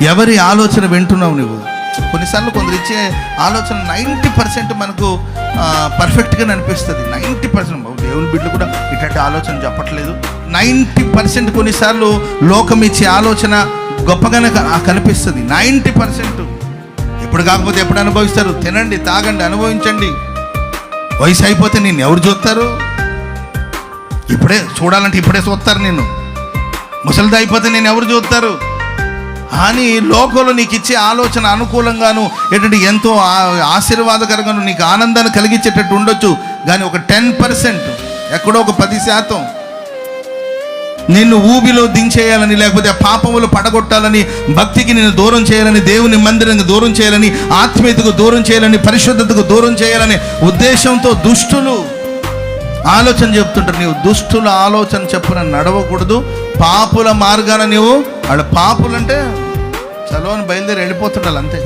ఎవరి ఆలోచన వింటున్నావు నువ్వు? కొన్నిసార్లు కొందరు ఇచ్చే ఆలోచన 90% మనకు పర్ఫెక్ట్గా అనిపిస్తుంది. 90% దేవుని బిడ్డలు కూడా ఇట్లాంటి ఆలోచన చెప్పట్లేదు. 90% కొన్నిసార్లు లోకం ఇచ్చే ఆలోచన గొప్పగానే కనిపిస్తుంది. 90% ఎప్పుడు కాకపోతే ఎప్పుడు అనుభవిస్తారు. తినండి, తాగండి, అనుభవించండి. వయసు అయిపోతే నిన్ను ఎవరు చూస్తారు? ఇప్పుడే చూడాలంటే ఇప్పుడే చూస్తారు నిన్ను. ముసలిది అయిపోతే నేను ఎవరు చూస్తారు అని లోకంలో నీకు ఇచ్చే ఆలోచన అనుకూలంగాను ఏంటంటే ఎంతో ఆశీర్వాదకరంగాను నీకు ఆనందాన్ని కలిగించేటట్టు ఉండొచ్చు. కానీ ఒక 10%, ఎక్కడో ఒక 10% నిన్ను ఊబిలో దించేయాలని, లేకపోతే ఆ పాపములు పడగొట్టాలని, భక్తికి నిన్ను దూరం చేయాలని, దేవుని మందిరానికి దూరం చేయాలని, ఆత్మీయతకు దూరం చేయాలని, పరిశుద్ధతకు దూరం చేయాలని ఉద్దేశంతో దుష్టులు ఆలోచన చెప్తుంటారు. నీవు దుష్టుల ఆలోచన చెప్పున నడవకూడదు, పాపుల మార్గాన నీవు. వాళ్ళ పాపులంటే చలోని బయలుదేరి వెళ్ళిపోతుండాలి, అంతే.